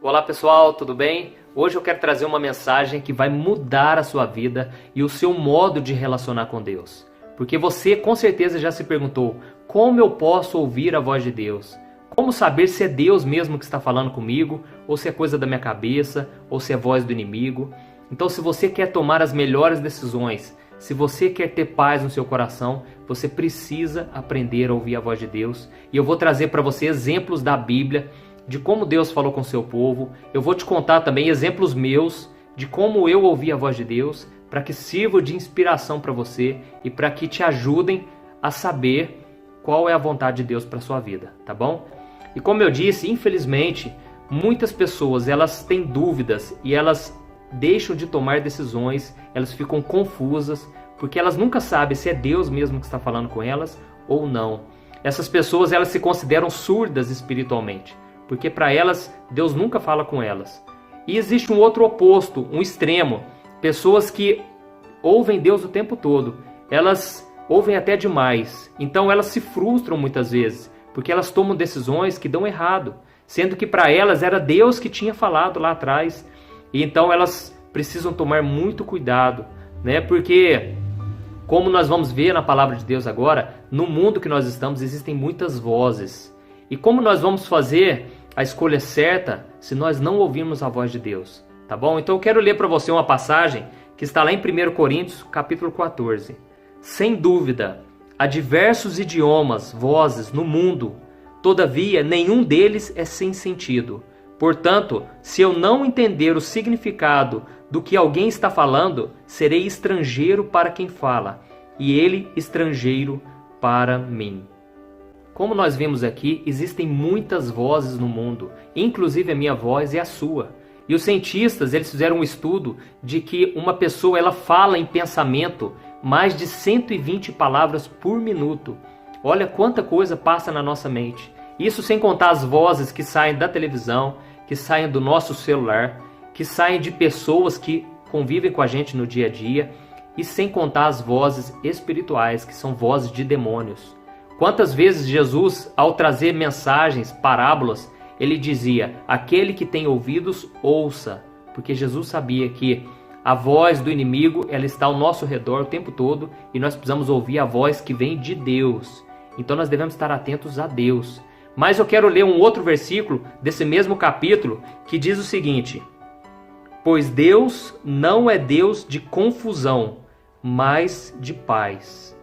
Olá pessoal, tudo bem? Hoje eu quero trazer uma mensagem que vai mudar a sua vida e o seu modo de relacionar com Deus. Porque você com certeza já se perguntou, como eu posso ouvir a voz de Deus? Como saber se é Deus mesmo que está falando comigo, ou se é coisa da minha cabeça, ou se é voz do inimigo? Então se você quer tomar as melhores decisões, se você quer ter paz no seu coração, você precisa aprender a ouvir a voz de Deus. E eu vou trazer para você exemplos da Bíblia, de como Deus falou com o seu povo. Eu vou te contar também exemplos meus de como eu ouvi a voz de Deus, para que sirva de inspiração para você e para que te ajudem a saber qual é a vontade de Deus para a sua vida, tá bom? E como eu disse, infelizmente, muitas pessoas elas têm dúvidas e elas deixam de tomar decisões, elas ficam confusas, porque elas nunca sabem se é Deus mesmo que está falando com elas ou não. Essas pessoas elas se consideram surdas espiritualmente, porque para elas Deus nunca fala com elas. E existe um outro oposto, um extremo, pessoas que ouvem Deus o tempo todo, elas ouvem até demais, então elas se frustram muitas vezes, porque elas tomam decisões que dão errado, sendo que para elas era Deus que tinha falado lá atrás, e então elas precisam tomar muito cuidado, né? Porque, como nós vamos ver na palavra de Deus agora, no mundo que nós estamos existem muitas vozes, e como nós vamos fazer a escolha certa se nós não ouvirmos a voz de Deus, tá bom? Então eu quero ler para você uma passagem que está lá em 1 Coríntios, capítulo 14. Sem dúvida, há diversos idiomas, vozes no mundo, todavia nenhum deles é sem sentido. Portanto, se eu não entender o significado do que alguém está falando, serei estrangeiro para quem fala, e ele estrangeiro para mim. Como nós vimos aqui, existem muitas vozes no mundo, inclusive a minha voz e a sua. E os cientistas eles fizeram um estudo de que uma pessoa ela fala em pensamento mais de 120 palavras por minuto. Olha quanta coisa passa na nossa mente. Isso sem contar as vozes que saem da televisão, que saem do nosso celular, que saem de pessoas que convivem com a gente no dia a dia, e sem contar as vozes espirituais, que são vozes de demônios. Quantas vezes Jesus, ao trazer mensagens, parábolas, ele dizia, aquele que tem ouvidos, ouça, porque Jesus sabia que a voz do inimigo ela está ao nosso redor o tempo todo e nós precisamos ouvir a voz que vem de Deus. Então nós devemos estar atentos a Deus. Mas eu quero ler um outro versículo desse mesmo capítulo que diz o seguinte: pois Deus não é Deus de confusão, mas de paz.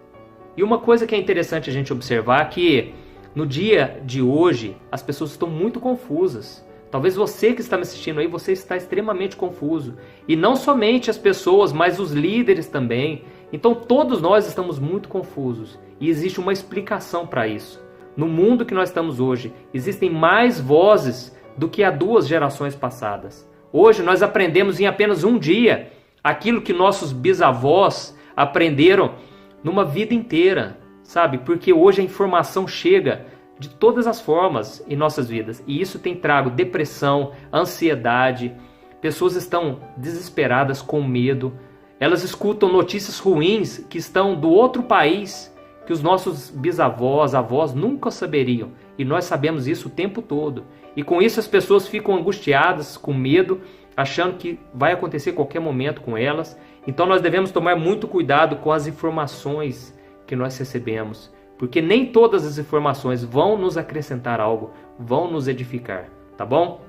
E uma coisa que é interessante a gente observar é que no dia de hoje as pessoas estão muito confusas. Talvez você que está me assistindo aí, você está extremamente confuso. E não somente as pessoas, mas os líderes também. Então todos nós estamos muito confusos. E existe uma explicação para isso. No mundo que nós estamos hoje, existem mais vozes do que há 2 gerações passadas. Hoje nós aprendemos em apenas um dia aquilo que nossos bisavós aprenderam numa vida inteira, sabe? Porque hoje a informação chega de todas as formas em nossas vidas. E isso tem trago depressão, ansiedade. Pessoas estão desesperadas, com medo. Elas escutam notícias ruins que estão do outro país, que os nossos bisavós, avós nunca saberiam. E nós sabemos isso o tempo todo. E com isso as pessoas ficam angustiadas, com medo, achando que vai acontecer a qualquer momento com elas. Então nós devemos tomar muito cuidado com as informações que nós recebemos. Porque nem todas as informações vão nos acrescentar algo, vão nos edificar, tá bom?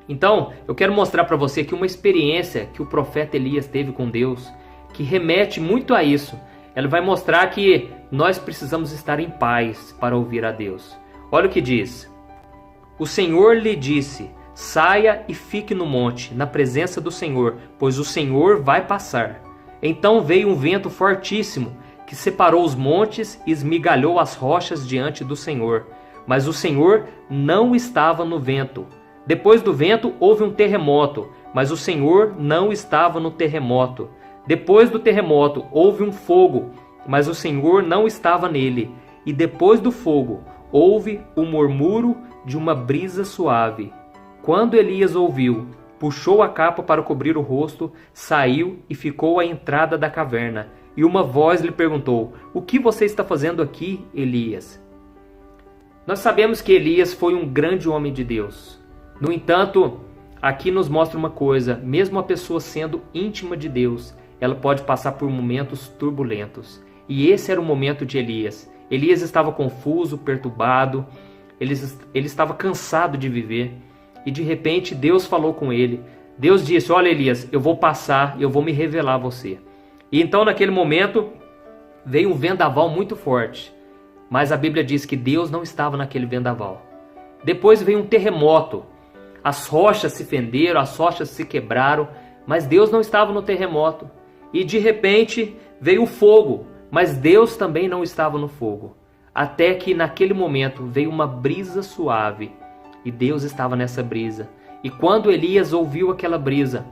Então, eu quero mostrar para você que uma experiência que o profeta Elias teve com Deus, que remete muito a isso, ela vai mostrar que nós precisamos estar em paz para ouvir a Deus. Olha o que diz: o Senhor lhe disse, saia e fique no monte, na presença do Senhor, pois o Senhor vai passar. Então veio um vento fortíssimo, que separou os montes e esmigalhou as rochas diante do Senhor. Mas o Senhor não estava no vento. Depois do vento houve um terremoto, mas o Senhor não estava no terremoto. Depois do terremoto houve um fogo, mas o Senhor não estava nele. E depois do fogo houve o murmúrio de uma brisa suave. Quando Elias ouviu, puxou a capa para cobrir o rosto, saiu e ficou à entrada da caverna. E uma voz lhe perguntou, o que você está fazendo aqui, Elias? Nós sabemos que Elias foi um grande homem de Deus. No entanto, aqui nos mostra uma coisa: mesmo a pessoa sendo íntima de Deus, ela pode passar por momentos turbulentos. E esse era o momento de Elias. Elias estava confuso, perturbado, ele estava cansado de viver. E de repente Deus falou com ele. Deus disse: olha, Elias, eu vou passar, eu vou me revelar a você. E então naquele momento veio um vendaval muito forte. Mas a Bíblia diz que Deus não estava naquele vendaval. Depois veio um terremoto. As rochas se fenderam, as rochas se quebraram, mas Deus não estava no terremoto. E de repente veio o fogo, mas Deus também não estava no fogo. Até que naquele momento veio uma brisa suave, e Deus estava nessa brisa. E quando Elias ouviu aquela brisa,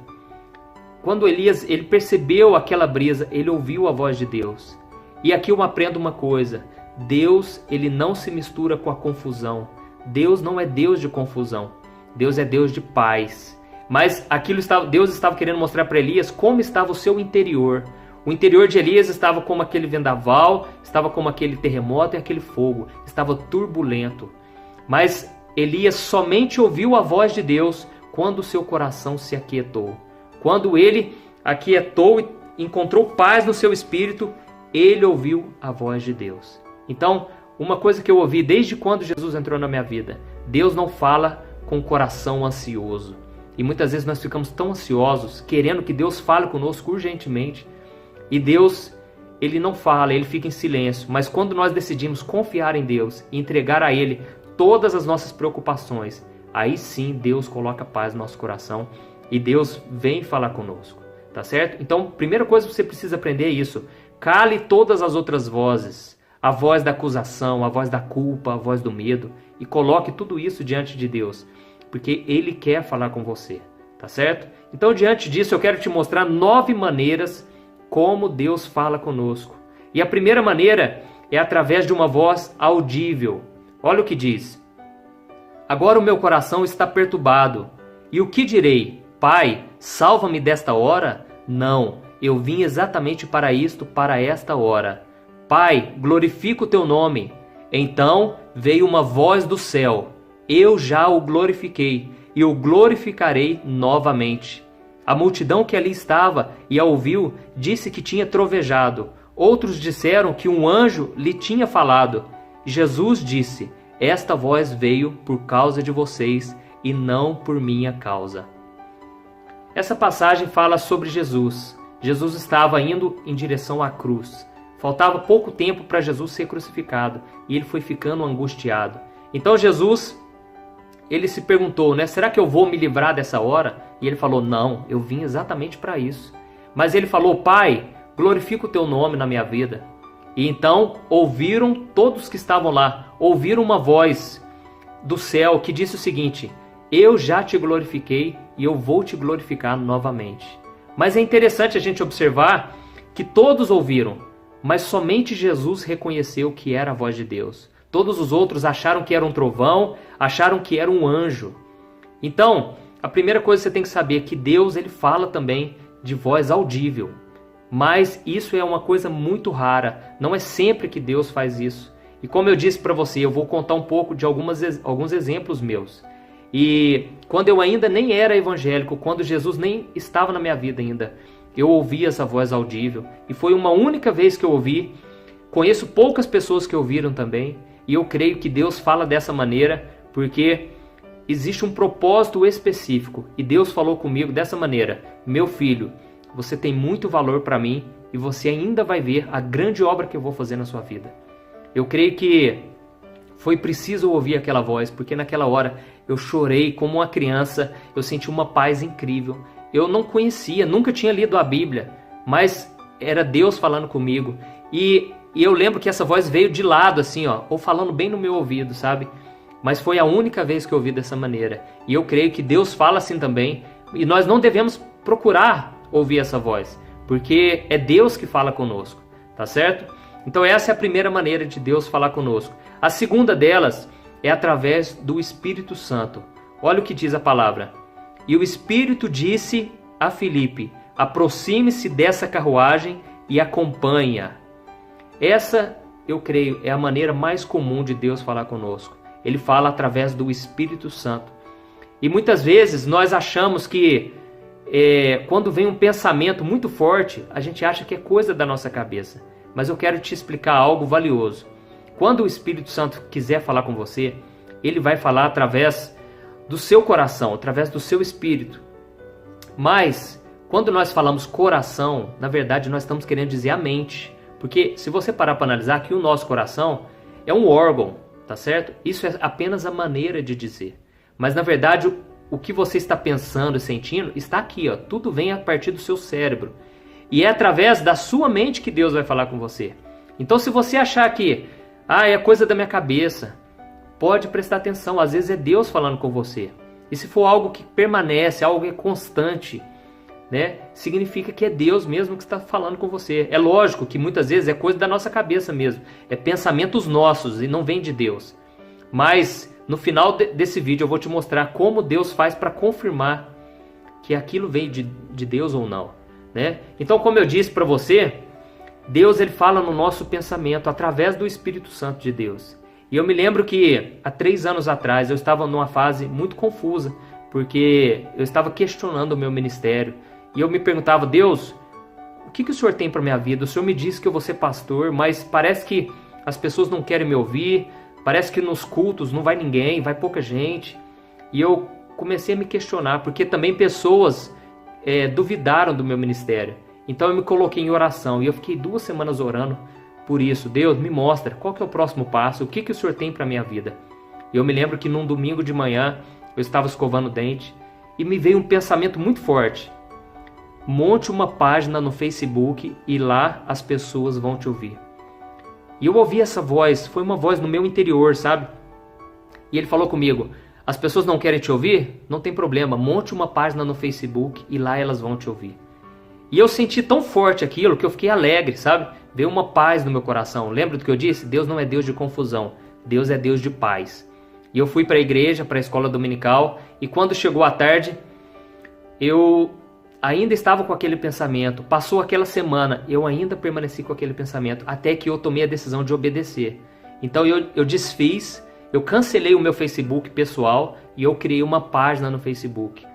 quando Elias ele percebeu aquela brisa, ele ouviu a voz de Deus. E aqui eu aprendo uma coisa: Deus, ele não se mistura com a confusão. Deus não é Deus de confusão. Deus é Deus de paz. Mas Deus estava querendo mostrar para Elias como estava o seu interior. O interior de Elias estava como aquele vendaval, estava como aquele terremoto e aquele fogo. Estava turbulento. Mas Elias somente ouviu a voz de Deus quando o seu coração se aquietou. Quando ele aquietou e encontrou paz no seu espírito, ele ouviu a voz de Deus. Então, uma coisa que eu ouvi desde quando Jesus entrou na minha vida: Deus não fala com o coração ansioso. E muitas vezes nós ficamos tão ansiosos, querendo que Deus fale conosco urgentemente. E Deus, ele não fala, ele fica em silêncio. Mas quando nós decidimos confiar em Deus e entregar a Ele todas as nossas preocupações, aí sim Deus coloca paz no nosso coração e Deus vem falar conosco. Tá certo? Então, primeira coisa que você precisa aprender é isso: cale todas as outras vozes. A voz da acusação, a voz da culpa, a voz do medo, e coloque tudo isso diante de Deus, porque Ele quer falar com você, tá certo? Então, diante disso, eu quero te mostrar 9 maneiras como Deus fala conosco. E a primeira maneira é através de uma voz audível. Olha o que diz: agora o meu coração está perturbado, e o que direi? Pai, salva-me desta hora? Não, eu vim exatamente para isto, para esta hora. Pai, glorifica o teu nome. Então veio uma voz do céu: eu já o glorifiquei, e o glorificarei novamente. A multidão que ali estava e a ouviu disse que tinha trovejado. Outros disseram que um anjo lhe tinha falado. Jesus disse: esta voz veio por causa de vocês e não por minha causa. Essa passagem fala sobre Jesus. Jesus estava indo em direção à cruz. Faltava pouco tempo para Jesus ser crucificado e ele foi ficando angustiado. Então Jesus, ele se perguntou, será que eu vou me livrar dessa hora? E ele falou: não, eu vim exatamente para isso. Mas ele falou: Pai, glorifica o teu nome na minha vida. E então ouviram todos que estavam lá, ouviram uma voz do céu que disse o seguinte: eu já te glorifiquei e eu vou te glorificar novamente. Mas é interessante a gente observar que todos ouviram, mas somente Jesus reconheceu que era a voz de Deus. Todos os outros acharam que era um trovão, acharam que era um anjo. Então, a primeira coisa que você tem que saber é que Deus, ele fala também de voz audível. Mas isso é uma coisa muito rara. Não é sempre que Deus faz isso. E como eu disse para você, eu vou contar um pouco de alguns exemplos meus. E quando eu ainda nem era evangélico, quando Jesus nem estava na minha vida ainda, eu ouvi essa voz audível. E foi uma única vez que eu ouvi. Conheço poucas pessoas que ouviram também. E eu creio que Deus fala dessa maneira porque existe um propósito específico. E Deus falou comigo dessa maneira: meu filho, você tem muito valor para mim e você ainda vai ver a grande obra que eu vou fazer na sua vida. Eu creio que foi preciso ouvir aquela voz, porque naquela hora eu chorei como uma criança, eu senti uma paz incrível. Eu não conhecia, nunca tinha lido a Bíblia, mas era Deus falando comigo. E eu lembro que essa voz veio de lado, assim, ou falando bem no meu ouvido, sabe? Mas foi a única vez que eu ouvi dessa maneira. E eu creio que Deus fala assim também. E nós não devemos procurar ouvir essa voz, porque é Deus que fala conosco, tá certo? Então essa é a primeira maneira de Deus falar conosco. A segunda delas é através do Espírito Santo. Olha o que diz a palavra: e o Espírito disse a Filipe: aproxime-se dessa carruagem e acompanha. Essa, eu creio, é a maneira mais comum de Deus falar conosco. Ele fala através do Espírito Santo. E muitas vezes nós achamos que quando vem um pensamento muito forte, a gente acha que é coisa da nossa cabeça. Mas eu quero te explicar algo valioso. Quando o Espírito Santo quiser falar com você, ele vai falar através do seu coração, através do seu espírito. Mas, quando nós falamos coração, na verdade nós estamos querendo dizer a mente. Porque se você parar para analisar que o nosso coração é um órgão, tá certo? Isso é apenas a maneira de dizer. Mas na verdade o que você está pensando e sentindo está aqui, ó. Tudo vem a partir do seu cérebro. E é através da sua mente que Deus vai falar com você. Então se você achar que é coisa da minha cabeça, pode prestar atenção, às vezes é Deus falando com você. E se for algo que permanece, algo que é constante, né, significa que é Deus mesmo que está falando com você. É lógico que muitas vezes é coisa da nossa cabeça mesmo, é pensamentos nossos e não vem de Deus. Mas no final desse vídeo eu vou te mostrar como Deus faz para confirmar que aquilo veio de Deus ou não, né? Então, como eu disse para você, Deus ele fala no nosso pensamento através do Espírito Santo de Deus. E eu me lembro que há 3 anos atrás eu estava numa fase muito confusa, porque eu estava questionando o meu ministério. E eu me perguntava, Deus, o que o Senhor tem para a minha vida? O Senhor me disse que eu vou ser pastor, mas parece que as pessoas não querem me ouvir, parece que nos cultos não vai ninguém, vai pouca gente. E eu comecei a me questionar, porque também pessoas duvidaram do meu ministério. Então eu me coloquei em oração e eu fiquei 2 semanas orando por isso. Deus, me mostra qual que é o próximo passo, o que o Senhor tem para a minha vida. E eu me lembro que num domingo de manhã eu estava escovando o dente e me veio um pensamento muito forte. Monte uma página no Facebook e lá as pessoas vão te ouvir. E eu ouvi essa voz, foi uma voz no meu interior, sabe? E ele falou comigo, as pessoas não querem te ouvir? Não tem problema, monte uma página no Facebook e lá elas vão te ouvir. E eu senti tão forte aquilo que eu fiquei alegre, sabe? Veio uma paz no meu coração. Lembra do que eu disse? Deus não é Deus de confusão, Deus é Deus de paz. E eu fui para a igreja, para a escola dominical, e quando chegou a tarde, eu ainda estava com aquele pensamento. Passou aquela semana, eu ainda permaneci com aquele pensamento, até que eu tomei a decisão de obedecer. Então eu desfiz, eu cancelei o meu Facebook pessoal e eu criei uma página no Facebook.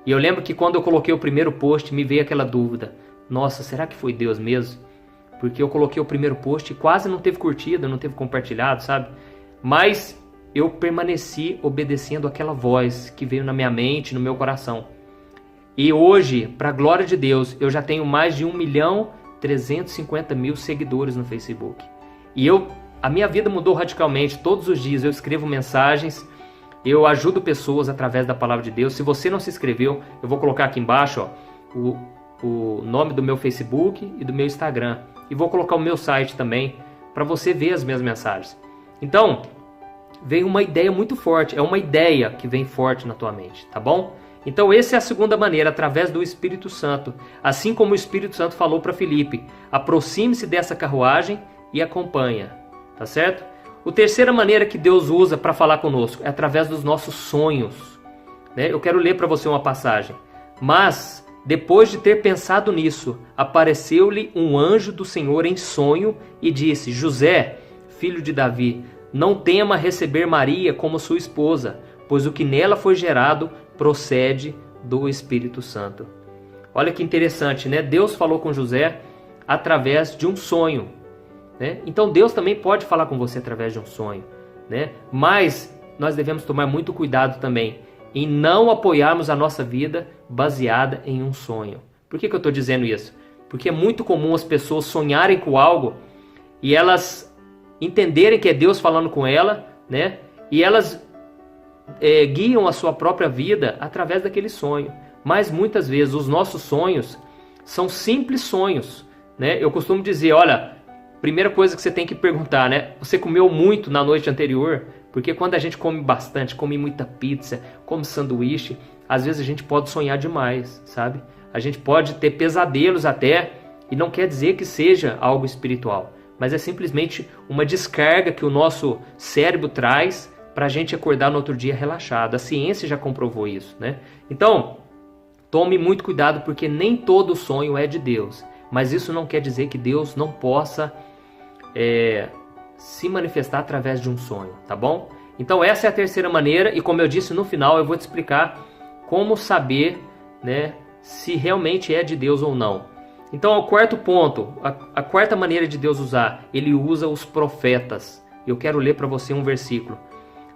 E eu lembro que quando eu coloquei o primeiro post, me veio aquela dúvida. Nossa, será que foi Deus mesmo? Porque eu coloquei o primeiro post e quase não teve curtida, não teve compartilhado, sabe? Mas eu permaneci obedecendo aquela voz que veio na minha mente, no meu coração. E hoje, para a glória de Deus, eu já tenho mais de 1.350.000 seguidores no Facebook. E a minha vida mudou radicalmente. Todos os dias eu escrevo mensagens, eu ajudo pessoas através da palavra de Deus. Se você não se inscreveu, eu vou colocar aqui embaixo o nome do meu Facebook e do meu Instagram. E vou colocar o meu site também, para você ver as minhas mensagens. Então, veio uma ideia muito forte. É uma ideia que vem forte na tua mente, tá bom? Então essa é a segunda maneira, através do Espírito Santo. Assim como o Espírito Santo falou para Filipe, aproxime-se dessa carruagem e acompanha, tá certo? A terceira maneira que Deus usa para falar conosco é através dos nossos sonhos, né? Eu quero ler para você uma passagem. Mas, depois de ter pensado nisso, apareceu-lhe um anjo do Senhor em sonho e disse, José, filho de Davi, não tema receber Maria como sua esposa, pois o que nela foi gerado procede do Espírito Santo. Olha que interessante, né? Deus falou com José através de um sonho, né? Então Deus também pode falar com você através de um sonho, né? Mas nós devemos tomar muito cuidado também em não apoiarmos a nossa vida baseada em um sonho. Por que eu estou dizendo isso? Porque é muito comum as pessoas sonharem com algo e elas entenderem que é Deus falando com ela, né? E elas guiam a sua própria vida através daquele sonho. Mas muitas vezes os nossos sonhos são simples sonhos, né? Eu costumo dizer, olha, primeira coisa que você tem que perguntar, né? Você comeu muito na noite anterior? Porque quando a gente come bastante, come muita pizza, come sanduíche, às vezes a gente pode sonhar demais, sabe? A gente pode ter pesadelos até, e não quer dizer que seja algo espiritual, mas é simplesmente uma descarga que o nosso cérebro traz para a gente acordar no outro dia relaxado. A ciência já comprovou isso, né? Então, tome muito cuidado, porque nem todo sonho é de Deus. Mas isso não quer dizer que Deus não possa se manifestar através de um sonho, tá bom? Então essa é a terceira maneira, e como eu disse no final, eu vou te explicar como saber, né, se realmente é de Deus ou não. Então o quarto ponto, a quarta maneira de Deus usar, ele usa os profetas. Eu quero ler para você um versículo.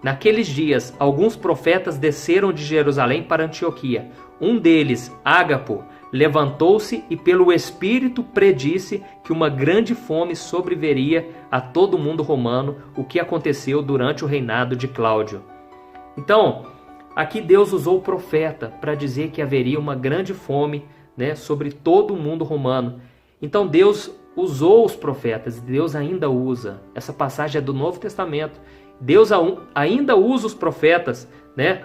Naqueles dias, alguns profetas desceram de Jerusalém para Antioquia. Um deles, Ágapo, levantou-se e pelo Espírito predisse que uma grande fome sobreviria a todo o mundo romano, o que aconteceu durante o reinado de Cláudio. Então, aqui Deus usou o profeta para dizer que haveria uma grande fome, né, sobre todo o mundo romano. Então Deus usou os profetas, Deus ainda usa. Essa passagem é do Novo Testamento. Deus ainda usa os profetas, né?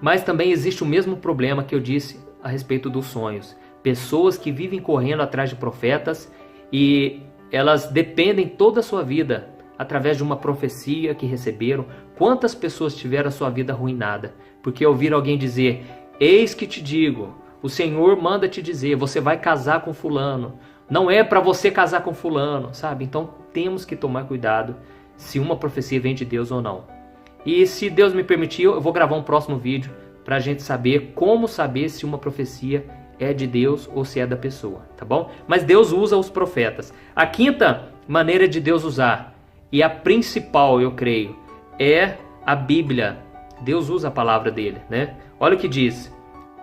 Mas também existe o mesmo problema que eu disse a respeito dos sonhos. Pessoas que vivem correndo atrás de profetas e elas dependem toda a sua vida através de uma profecia que receberam. Quantas pessoas tiveram a sua vida arruinada porque ouviram alguém dizer: eis que te digo, o Senhor manda te dizer, você vai casar com fulano. Não é para você casar com fulano, sabe? Então temos que tomar cuidado se uma profecia vem de Deus ou não. E se Deus me permitir, eu vou gravar um próximo vídeo para a gente saber como saber se uma profecia é de Deus ou se é da pessoa, tá bom? Mas Deus usa os profetas. A quinta maneira de Deus usar, e a principal, eu creio, é a Bíblia. Deus usa a palavra dele, né? Olha o que diz: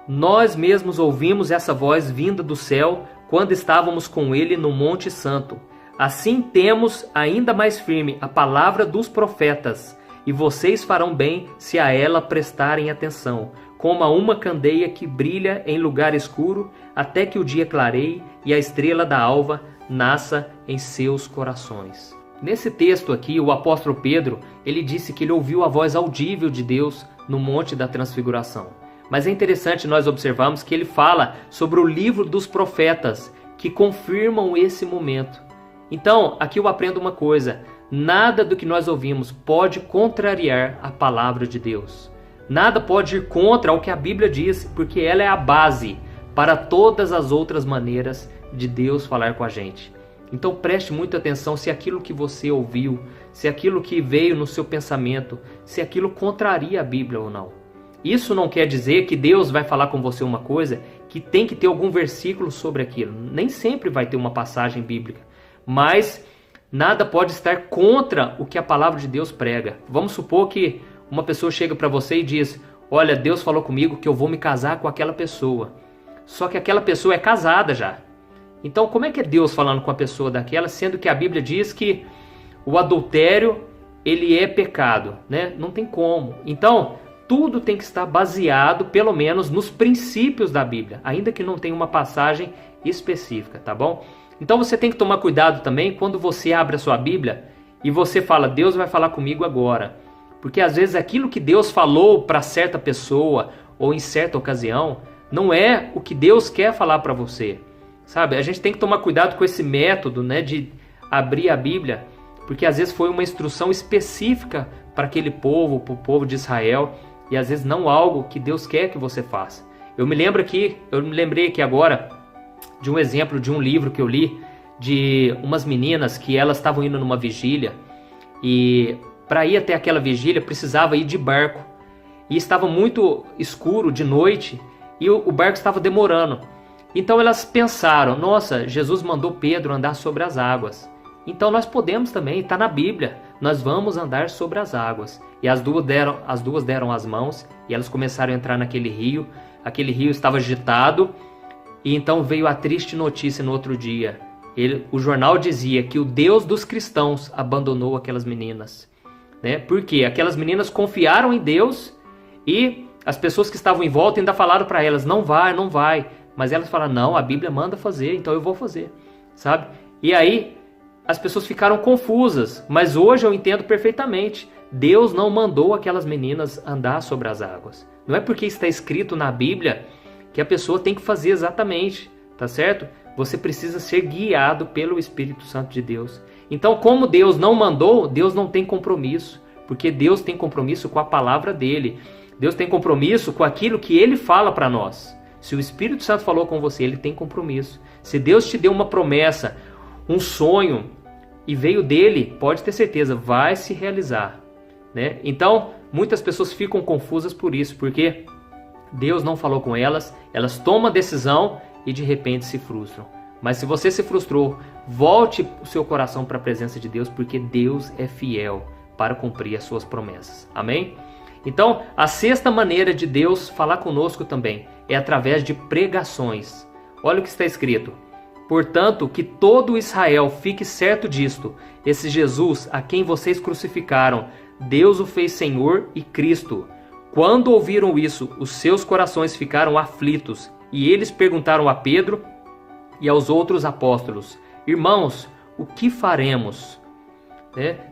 nós mesmos ouvimos essa voz vinda do céu quando estávamos com ele no Monte Santo. Assim temos ainda mais firme a palavra dos profetas, e vocês farão bem se a ela prestarem atenção, como a uma candeia que brilha em lugar escuro, até que o dia clareie e a estrela da alva nasça em seus corações. Nesse texto aqui, o apóstolo Pedro, ele disse que ele ouviu a voz audível de Deus no Monte da Transfiguração. Mas é interessante nós observarmos que ele fala sobre o livro dos profetas, que confirmam esse momento. Então, aqui eu aprendo uma coisa: nada do que nós ouvimos pode contrariar a palavra de Deus. Nada pode ir contra o que a Bíblia diz, porque ela é a base para todas as outras maneiras de Deus falar com a gente. Então preste muita atenção se aquilo que você ouviu, se aquilo que veio no seu pensamento, se aquilo contraria a Bíblia ou não. Isso não quer dizer que Deus vai falar com você uma coisa que tem que ter algum versículo sobre aquilo. Nem sempre vai ter uma passagem bíblica. Mas nada pode estar contra o que a palavra de Deus prega. Vamos supor que uma pessoa chega para você e diz: olha, Deus falou comigo que eu vou me casar com aquela pessoa. Só que aquela pessoa é casada já. Então como é que é Deus falando com a pessoa daquela, sendo que a Bíblia diz que o adultério, ele é pecado, né? Não tem como. Então tudo tem que estar baseado, pelo menos, nos princípios da Bíblia, ainda que não tenha uma passagem específica, tá bom? Então você tem que tomar cuidado também quando você abre a sua Bíblia e você fala: Deus vai falar comigo agora. Porque às vezes aquilo que Deus falou para certa pessoa ou em certa ocasião não é o que Deus quer falar para você. Sabe? A gente tem que tomar cuidado com esse método, né, de abrir a Bíblia, porque às vezes foi uma instrução específica para aquele povo, para o povo de Israel, e às vezes não algo que Deus quer que você faça. Eu me lembrei aqui agora de um exemplo de um livro que eu li, de umas meninas que elas estavam indo numa vigília, e para ir até aquela vigília precisava ir de barco, e estava muito escuro de noite, e o barco estava demorando. Então elas pensaram: nossa, Jesus mandou Pedro andar sobre as águas, então nós podemos também, está na Bíblia, nós vamos andar sobre as águas. E as duas deram as mãos e elas começaram a entrar naquele rio. Aquele rio estava agitado, e então veio a triste notícia no outro dia. O jornal dizia que o Deus dos cristãos abandonou aquelas meninas, né? Porque aquelas meninas confiaram em Deus, e as pessoas que estavam em volta ainda falaram para elas: não vai, não vai. Mas elas falaram: não, a Bíblia manda fazer, então eu vou fazer, sabe? E aí as pessoas ficaram confusas, mas hoje eu entendo perfeitamente. Deus não mandou aquelas meninas andar sobre as águas. Não é porque está escrito na Bíblia que a pessoa tem que fazer exatamente, tá certo? Você precisa ser guiado pelo Espírito Santo de Deus. Então, como Deus não mandou, Deus não tem compromisso, porque Deus tem compromisso com a palavra dele. Deus tem compromisso com aquilo que ele fala para nós. Se o Espírito Santo falou com você, ele tem compromisso. Se Deus te deu uma promessa, um sonho, e veio dele, pode ter certeza, vai se realizar. né? Então, muitas pessoas ficam confusas por isso, porque Deus não falou com elas, elas tomam a decisão e de repente se frustram. Mas se você se frustrou, volte o seu coração para a presença de Deus, porque Deus é fiel para cumprir as suas promessas. Amém? Então, a sexta maneira de Deus falar conosco também é através de pregações. Olha o que está escrito. Portanto, que todo Israel fique certo disto: esse Jesus, a quem vocês crucificaram, Deus o fez Senhor e Cristo. Quando ouviram isso, os seus corações ficaram aflitos, e eles perguntaram a Pedro e aos outros apóstolos: Irmãos, o que faremos?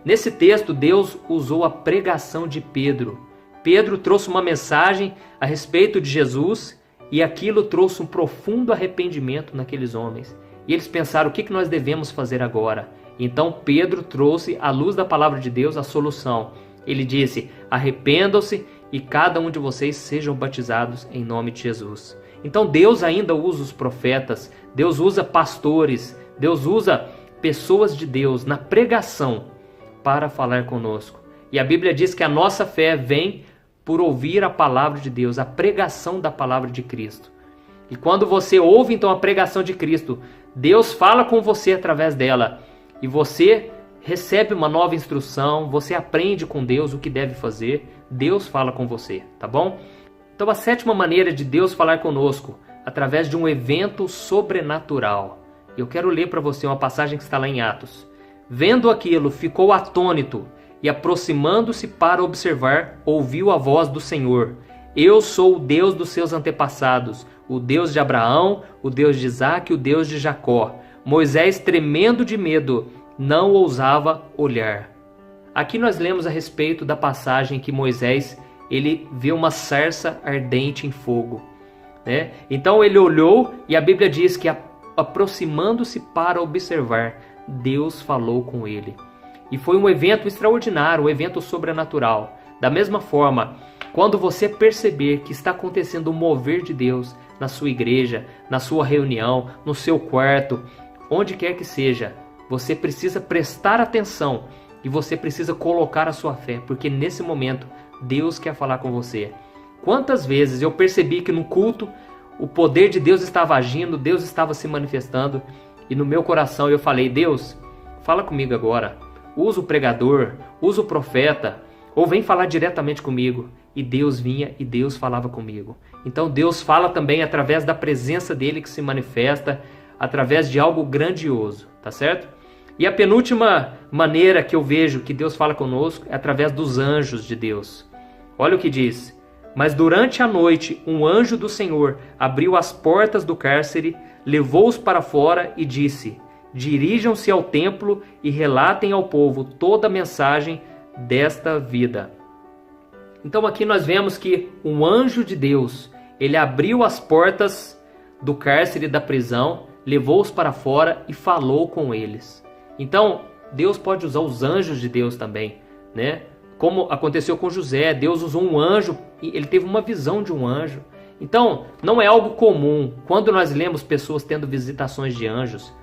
Nesse texto, Deus usou a pregação de Pedro. Pedro trouxe uma mensagem a respeito de Jesus, e aquilo trouxe um profundo arrependimento naqueles homens. E eles pensaram: o que nós devemos fazer agora? Então Pedro trouxe, à luz da palavra de Deus, a solução. Ele disse: arrependam-se e cada um de vocês sejam batizados em nome de Jesus. Então Deus ainda usa os profetas, Deus usa pastores, Deus usa pessoas de Deus na pregação para falar conosco. E a Bíblia diz que a nossa fé vem por ouvir a palavra de Deus, a pregação da palavra de Cristo. E quando você ouve então a pregação de Cristo, Deus fala com você através dela, e você recebe uma nova instrução, você aprende com Deus o que deve fazer, Deus fala com você, tá bom? Então a sétima maneira de Deus falar conosco, através de um evento sobrenatural. Eu quero ler para você uma passagem que está lá em Atos. Vendo aquilo, ficou atônito, e aproximando-se para observar, ouviu a voz do Senhor: Eu sou o Deus dos seus antepassados, o Deus de Abraão, o Deus de Isaque, o Deus de Jacó. Moisés, tremendo de medo, não ousava olhar. Aqui nós lemos a respeito da passagem que Moisés, ele vê uma sarça ardente em fogo, né? Então ele olhou, e a Bíblia diz que aproximando-se para observar, Deus falou com ele. E foi um evento extraordinário, um evento sobrenatural. Da mesma forma, quando você perceber que está acontecendo um mover de Deus na sua igreja, na sua reunião, no seu quarto, onde quer que seja, você precisa prestar atenção e você precisa colocar a sua fé, porque nesse momento Deus quer falar com você. Quantas vezes eu percebi que no culto o poder de Deus estava agindo, Deus estava se manifestando, e no meu coração eu falei: Deus, fala comigo agora. Usa o pregador, usa o profeta, ou vem falar diretamente comigo. E Deus vinha e Deus falava comigo. Então Deus fala também através da presença dele que se manifesta, através de algo grandioso, tá certo? E a penúltima maneira que eu vejo que Deus fala conosco é através dos anjos de Deus. Olha o que diz: Mas durante a noite um anjo do Senhor abriu as portas do cárcere, levou-os para fora e disse: Dirijam-se ao templo e relatem ao povo toda a mensagem desta vida. Então aqui nós vemos que um anjo de Deus, ele abriu as portas do cárcere, da prisão, levou-os para fora e falou com eles. Então Deus pode usar os anjos de Deus também, né? Como aconteceu com José, Deus usou um anjo e ele teve uma visão de um anjo. Então não é algo comum quando nós lemos pessoas tendo visitações de anjos.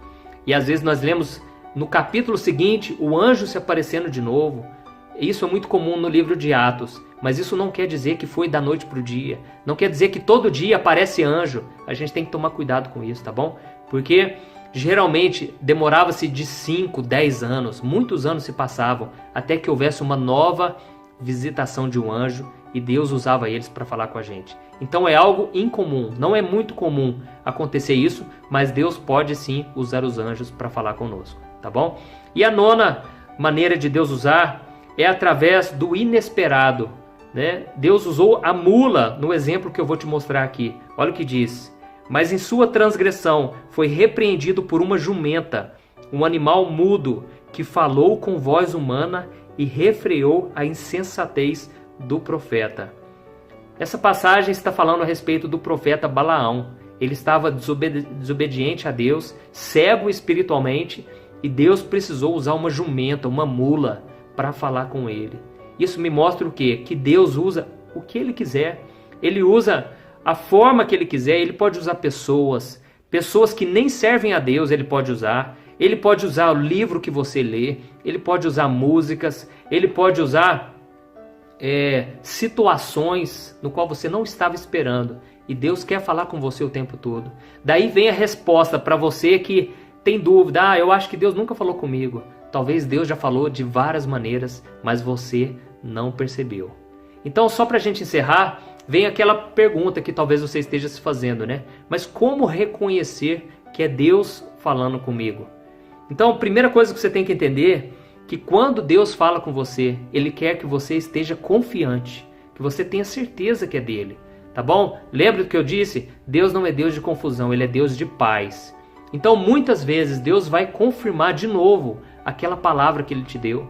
E às vezes nós lemos no capítulo seguinte o anjo se aparecendo de novo. Isso é muito comum no livro de Atos, mas isso não quer dizer que foi da noite para o dia. Não quer dizer que todo dia aparece anjo. A gente tem que tomar cuidado com isso, tá bom? Porque geralmente demorava-se de 5, 10 anos, muitos anos se passavam, até que houvesse uma nova visitação de um anjo e Deus usava eles para falar com a gente. Então é algo incomum, não é muito comum acontecer isso, mas Deus pode sim usar os anjos para falar conosco, tá bom? E a nona maneira de Deus usar é através do inesperado, né? Deus usou a mula no exemplo que eu vou te mostrar aqui. Olha o que diz: Mas em sua transgressão foi repreendido por uma jumenta, um animal mudo que falou com voz humana e refreou a insensatez do profeta. Essa passagem está falando a respeito do profeta Balaão. Ele estava desobediente a Deus, cego espiritualmente, e Deus precisou usar uma jumenta, uma mula, para falar com ele. Isso me mostra o quê? Que Deus usa o que ele quiser. Ele usa a forma que ele quiser. Ele pode usar pessoas que nem servem a Deus, ele pode usar. Ele pode usar o livro que você lê, ele pode usar músicas, ele pode usar situações no qual você não estava esperando. E Deus quer falar com você o tempo todo. Daí vem a resposta para você que tem dúvida. Eu acho que Deus nunca falou comigo. Talvez Deus já falou de várias maneiras, mas você não percebeu. Então, só para a gente encerrar, vem aquela pergunta que talvez você esteja se fazendo, né? Mas como reconhecer que é Deus falando comigo? Então, a primeira coisa que você tem que entender é que quando Deus fala com você, Ele quer que você esteja confiante, que você tenha certeza que é dele, tá bom? Lembra do que eu disse? Deus não é Deus de confusão, Ele é Deus de paz. Então, muitas vezes, Deus vai confirmar de novo aquela palavra que Ele te deu.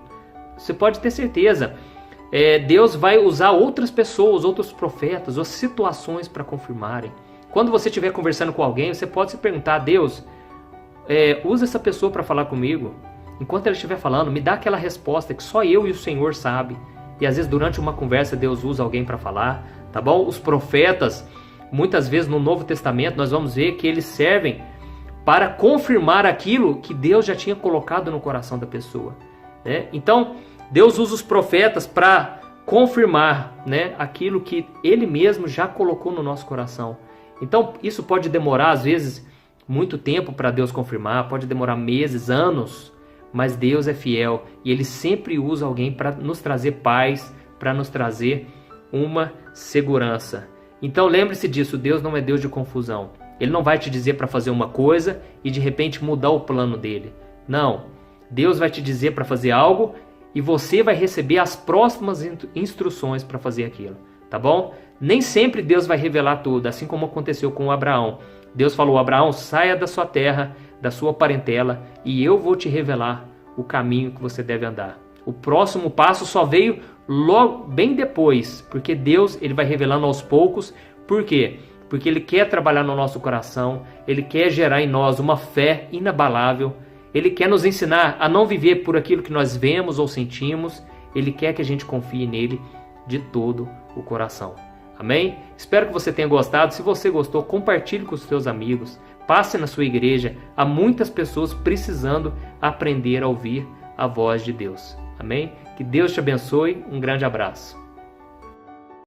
Você pode ter certeza. Deus vai usar outras pessoas, outros profetas, ou situações para confirmarem. Quando você estiver conversando com alguém, você pode se perguntar: Deus, usa essa pessoa para falar comigo. Enquanto ela estiver falando, me dá aquela resposta que só eu e o Senhor sabe. E às vezes durante uma conversa Deus usa alguém para falar, tá bom? Os profetas, muitas vezes no Novo Testamento, nós vamos ver que eles servem para confirmar aquilo que Deus já tinha colocado no coração da pessoa, né? Então, Deus usa os profetas para confirmar, né, aquilo que Ele mesmo já colocou no nosso coração. Então, isso pode demorar, às vezes, muito tempo para Deus confirmar, pode demorar meses, anos, mas Deus é fiel e Ele sempre usa alguém para nos trazer paz, para nos trazer uma segurança. Então, lembre-se disso, Deus não é Deus de confusão. Ele não vai te dizer para fazer uma coisa e de repente mudar o plano dele. Não, Deus vai te dizer para fazer algo e você vai receber as próximas instruções para fazer aquilo, tá bom? Nem sempre Deus vai revelar tudo, assim como aconteceu com Abraão. Deus falou: Abraão, saia da sua terra, da sua parentela, e eu vou te revelar o caminho que você deve andar. O próximo passo só veio logo, bem depois, porque Deus ele vai revelando aos poucos. Por quê? Porque Ele quer trabalhar no nosso coração, Ele quer gerar em nós uma fé inabalável, Ele quer nos ensinar a não viver por aquilo que nós vemos ou sentimos, Ele quer que a gente confie nele de todo o coração. Amém? Espero que você tenha gostado. Se você gostou, compartilhe com os seus amigos, passe na sua igreja. Há muitas pessoas precisando aprender a ouvir a voz de Deus. Amém? Que Deus te abençoe. Um grande abraço.